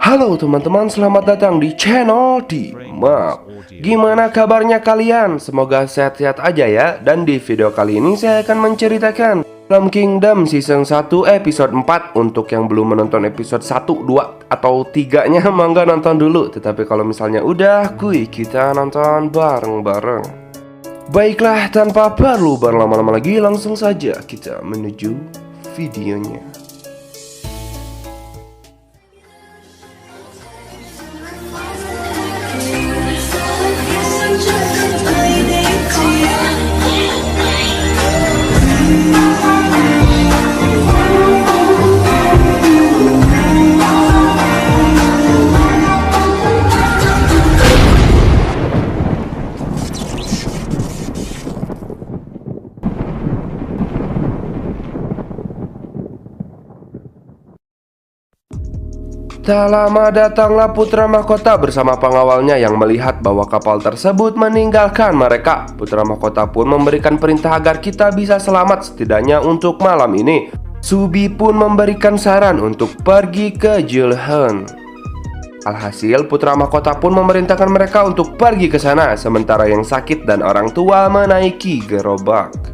Halo teman-teman, selamat datang di channel Dimap. Gimana kabarnya kalian? Semoga sehat-sehat aja ya. Dan di video kali ini saya akan menceritakan Film Kingdom Season 1 episode 4. Untuk yang belum menonton episode 1, 2, atau 3-nya mangga nonton dulu. Tetapi kalau misalnya udah, kuy, kita nonton bareng-bareng. Baiklah, tanpa perlu berlama-lama lagi, langsung saja kita menuju videonya. Tak lama datanglah putra mahkota bersama pengawalnya yang melihat bahwa kapal tersebut meninggalkan mereka. Putra mahkota pun memberikan perintah agar kita bisa selamat setidaknya untuk malam ini. Subi pun memberikan saran untuk pergi ke Julhan. Alhasil putra mahkota pun memerintahkan mereka untuk pergi ke sana, sementara yang sakit dan orang tua menaiki gerobak.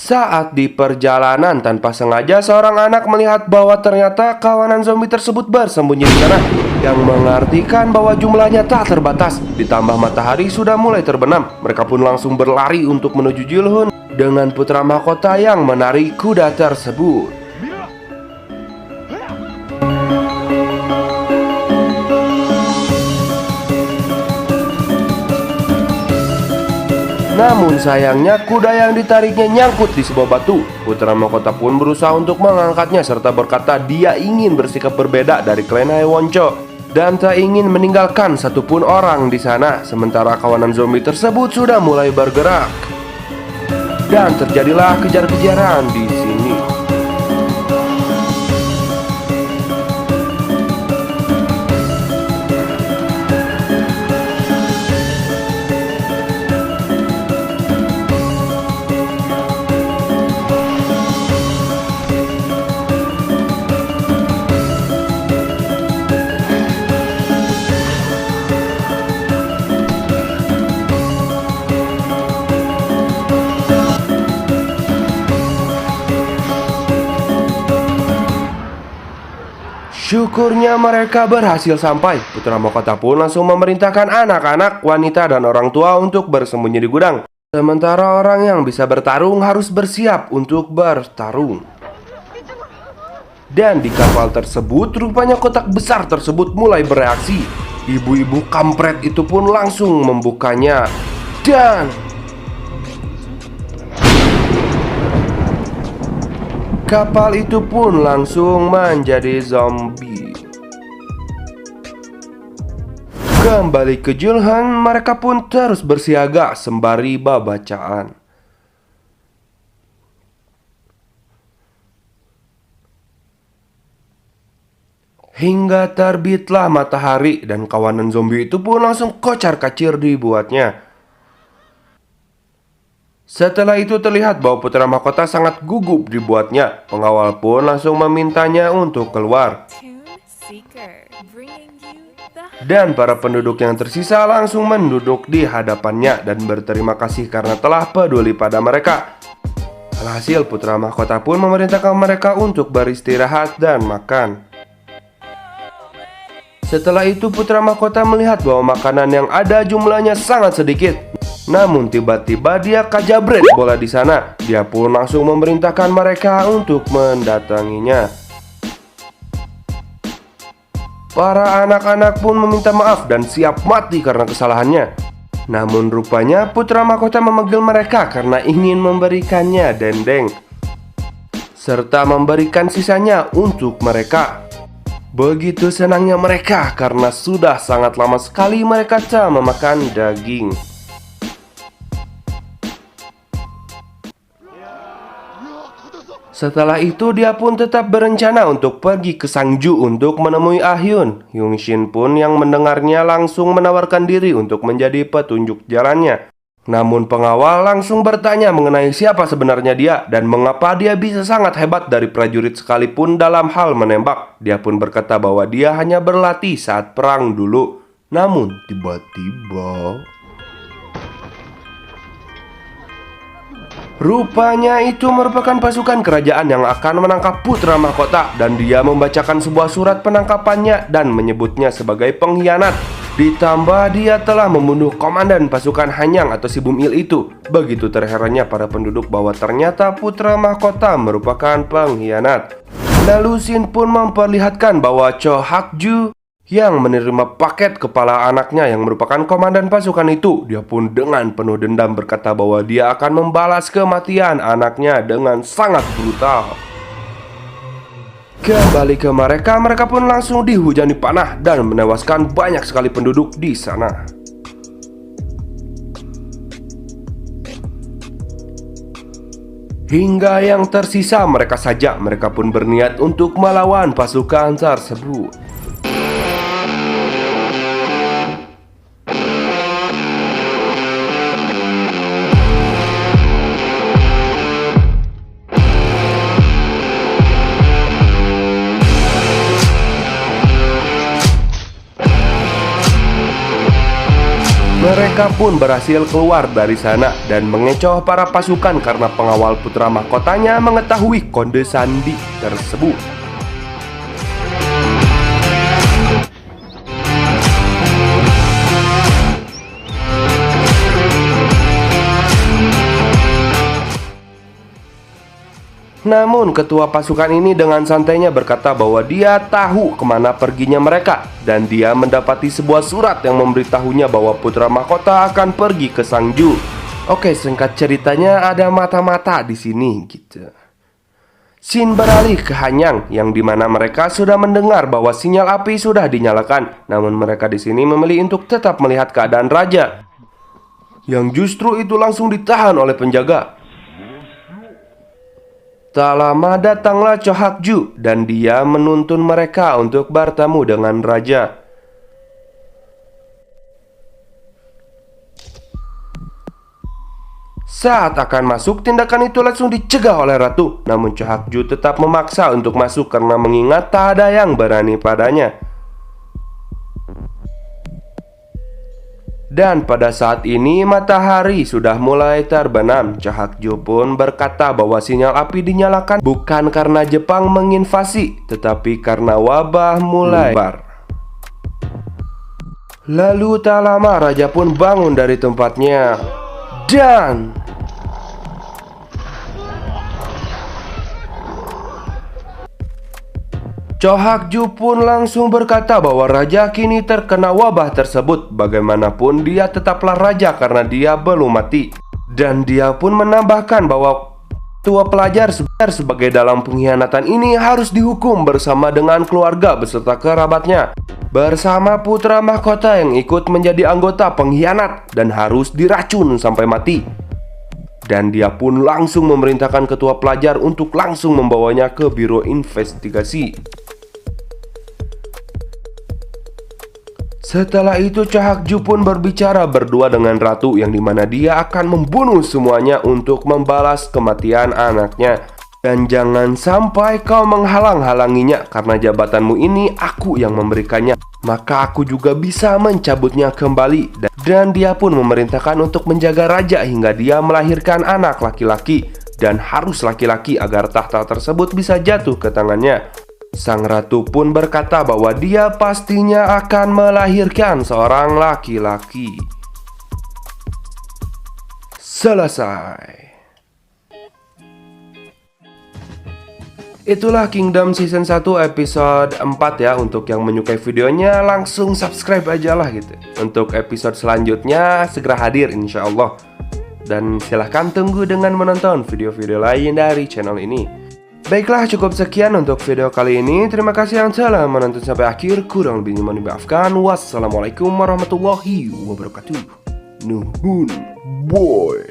Saat di perjalanan, tanpa sengaja seorang anak melihat bahwa ternyata kawanan zombie tersebut bersembunyi di sana, yang mengartikan bahwa jumlahnya tak terbatas. Ditambah matahari sudah mulai terbenam, mereka pun langsung berlari untuk menuju Julhun dengan putra mahkota yang menarik kuda tersebut. Namun sayangnya kuda yang ditariknya nyangkut di sebuah batu. Putra mahkota pun berusaha untuk mengangkatnya serta berkata dia ingin bersikap berbeda dari klan Haewoncho dan tak ingin meninggalkan satupun orang di sana. Sementara kawanan zombie tersebut sudah mulai bergerak dan terjadilah kejar-kejaran di sini. Syukurnya mereka berhasil sampai. Putra mahkota pun langsung memerintahkan anak-anak, wanita, dan orang tua untuk bersembunyi di gudang. Sementara orang yang bisa bertarung harus bersiap untuk bertarung. Dan di kapal tersebut, rupanya kotak besar tersebut mulai bereaksi. Ibu-ibu kampret itu pun langsung membukanya. Dan kapal itu pun langsung menjadi zombie. Kembali ke Julhan, mereka pun terus bersiaga sembari babacaan. Hingga terbitlah matahari dan kawanan zombie itu pun langsung kocar-kacir dibuatnya. Setelah itu terlihat bahwa putra mahkota sangat gugup dibuatnya. Pengawal pun langsung memintanya untuk keluar. Dan para penduduk yang tersisa langsung menduduk di hadapannya dan berterima kasih karena telah peduli pada mereka. Alhasil putra mahkota pun memerintahkan mereka untuk beristirahat dan makan. Setelah itu putra mahkota melihat bahwa makanan yang ada jumlahnya sangat sedikit. Namun tiba-tiba dia kajabret bola di sana. Dia pun langsung memerintahkan mereka untuk mendatanginya. Para anak-anak pun meminta maaf dan siap mati karena kesalahannya. Namun rupanya putra mahkota memanggil mereka karena ingin memberikannya dendeng serta memberikan sisanya untuk mereka. Begitu senangnya mereka karena sudah sangat lama sekali mereka tak memakan daging. Setelah itu dia pun tetap berencana untuk pergi ke Sangju untuk menemui Ahyun. Hyungshin pun yang mendengarnya langsung menawarkan diri untuk menjadi petunjuk jalannya. Namun pengawal langsung bertanya mengenai siapa sebenarnya dia dan mengapa dia bisa sangat hebat dari prajurit sekalipun dalam hal menembak. Dia pun berkata bahwa dia hanya berlatih saat perang dulu. Namun tiba-tiba rupanya itu merupakan pasukan kerajaan yang akan menangkap putra mahkota, dan dia membacakan sebuah surat penangkapannya dan menyebutnya sebagai pengkhianat. Ditambah dia telah membunuh komandan pasukan Hanyang atau si Bumil itu. Begitu terherannya para penduduk bahwa ternyata putra mahkota merupakan pengkhianat. Lalu Shin pun memperlihatkan bahwa Cho Hak-ju yang menerima paket kepala anaknya yang merupakan komandan pasukan itu. Dia pun dengan penuh dendam berkata bahwa dia akan membalas kematian anaknya dengan sangat brutal. Kembali ke mereka pun langsung dihujani panah dan menewaskan banyak sekali penduduk di sana. Hingga yang tersisa mereka saja, mereka pun berniat untuk melawan pasukan tersebut. Mereka pun berhasil keluar dari sana dan mengecoh para pasukan karena pengawal putra mahkotanya mengetahui kode sandi tersebut. Namun ketua pasukan ini dengan santainya berkata bahwa dia tahu kemana perginya mereka, dan dia mendapati sebuah surat yang memberitahunya bahwa putra mahkota akan pergi ke Sangju. Oke, singkat ceritanya ada mata-mata di sini gitu. Shin beralih ke Hanyang yang dimana mereka sudah mendengar bahwa sinyal api sudah dinyalakan. Namun mereka di sini memilih untuk tetap melihat keadaan raja, yang justru itu langsung ditahan oleh penjaga. Tak lama datanglah Cho Hak-ju dan dia menuntun mereka untuk bertemu dengan raja. Saat akan masuk, tindakan itu langsung dicegah oleh ratu. Namun Cho Hak-ju tetap memaksa untuk masuk karena mengingat tak ada yang berani padanya. Dan pada saat ini matahari sudah mulai terbenam. Cho Hak-ju pun berkata bahwa sinyal api dinyalakan bukan karena Jepang menginvasi, tetapi karena wabah mulai menyebar. Lalu tak lama raja pun bangun dari tempatnya dan Cho Hak-ju pun langsung berkata bahwa raja kini terkena wabah tersebut. Bagaimanapun dia tetaplah raja karena dia belum mati. Dan dia pun menambahkan bahwa tua pelajar sebagai dalam pengkhianatan ini harus dihukum bersama dengan keluarga beserta kerabatnya, bersama putra mahkota yang ikut menjadi anggota pengkhianat dan harus diracun sampai mati. Dan dia pun langsung memerintahkan ketua pelajar untuk langsung membawanya ke biro investigasi. Setelah itu Cho Hak-ju pun berbicara berdua dengan ratu yang dimana dia akan membunuh semuanya untuk membalas kematian anaknya. Dan jangan sampai kau menghalang-halanginya, karena jabatanmu ini aku yang memberikannya, maka aku juga bisa mencabutnya kembali. Dan dia pun memerintahkan untuk menjaga raja hingga dia melahirkan anak laki-laki, dan harus laki-laki agar tahta tersebut bisa jatuh ke tangannya. Sang ratu pun berkata bahwa dia pastinya akan melahirkan seorang laki-laki. Selesai. Itulah Kingdom Season 1 episode 4 ya. Untuk yang menyukai videonya langsung subscribe aja lah gitu. Untuk episode selanjutnya segera hadir insya Allah. Dan silahkan tunggu dengan menonton video-video lain dari channel ini. Baiklah, cukup sekian untuk video kali ini. Terima kasih yang telah menonton sampai akhir. Kurang lebihnya mohon dimaafkan. Wassalamualaikum warahmatullahi wabarakatuh. Nuhun boy.